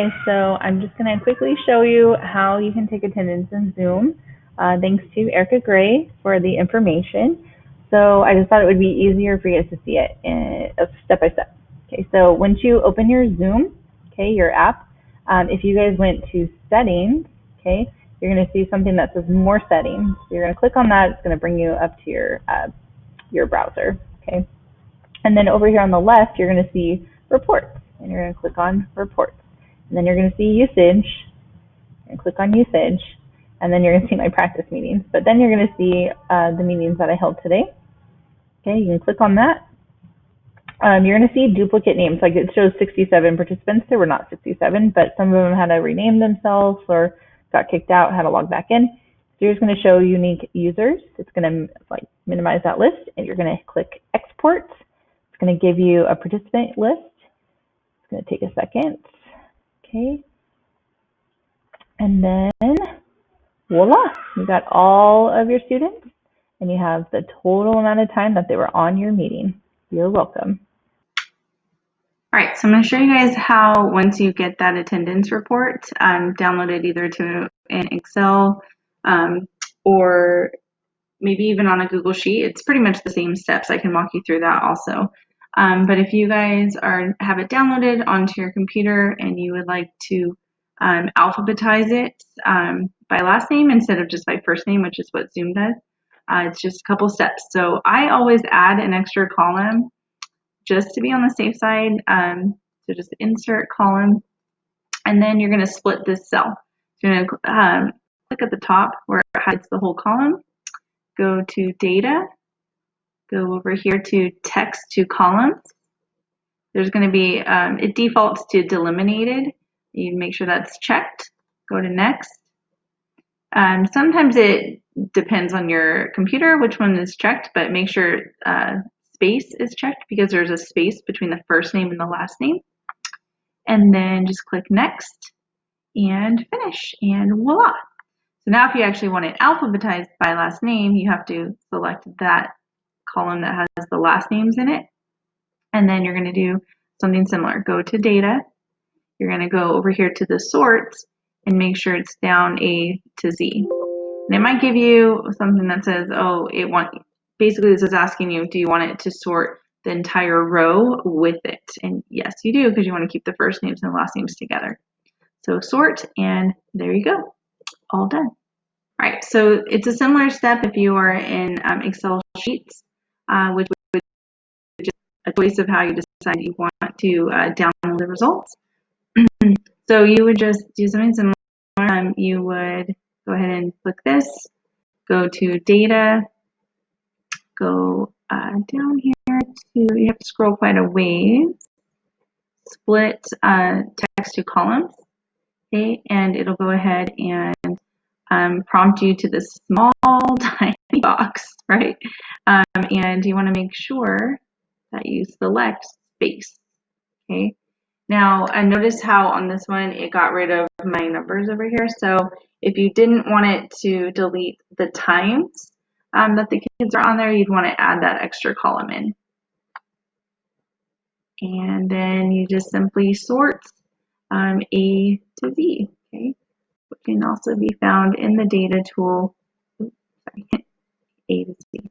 Okay, so I'm just going to quickly show you how you can take attendance in Zoom. Thanks to Erica Gray for the information. So I just thought it would be easier for you guys to see it step by step. Okay, so once you open your Zoom, okay, your app, if you guys went to settings, okay, you're going to see something that says more settings. So you're going to click on that. It's going to bring you up to your browser. Okay, and then over here on the left, you're going to see reports, and you're going to click on reports. And then you're going to see usage, and click on usage, and then you're going to see my practice meetings. But then you're going to see the meetings that I held today. Okay, you can click on that. You're going to see duplicate names, like it shows 67 participants. There were not 67, but some of them had to rename themselves or got kicked out, had to log back in. So you're just going to show unique users. It's going to minimize that list, and you're going to click export. It's going to give you a participant list. It's going to take a second. Okay, and then voila, you got all of your students and you have the total amount of time that they were on your meeting. You're welcome. All right, so I'm going to show you guys how once you get that attendance report downloaded either to an Excel or maybe even on a Google Sheet. It's pretty much the same steps. I can walk you through that also. But if you guys have it downloaded onto your computer and you would like to alphabetize it by last name instead of just by first name, which is what Zoom does, it's just a couple steps. So I always add an extra column just to be on the safe side. So just insert column, and then you're going to split this cell. So you're going to click at the top where it hides the whole column. Go to data, go over here to text to columns. There's going to be, it defaults to delimited. You make sure that's checked. Go to next. Sometimes it depends on your computer which one is checked, but make sure space is checked because there's a space between the first name and the last name. And then just click next and finish, and voila. So now if you actually want it alphabetized by last name, you have to select that column that has the last names in it. And then you're going to do something similar. Go to data. You're going to go over here to the sorts and make sure it's down A to Z. And it might give you something that says, oh, basically this is asking you, do you want it to sort the entire row with it? And yes, you do, because you want to keep the first names and last names together. So sort, and there you go. All done. All right, so it's a similar step if you are in Excel sheets, which would be a choice of how you decide you want to download the results. So you would just do something similar. You would go ahead and click this, go to data, go down here to, you have to scroll quite a ways, split text to columns, okay, and it'll go ahead and prompt you to this small tiny box, right? And you want to make sure that you select space, okay? Now, notice how on this one it got rid of my numbers over here. So if you didn't want it to delete the times that the kids are on there, you'd want to add that extra column in. And then you just simply sort A to Z, okay? Which can also be found in the data tool. Oops, sorry, A to Z.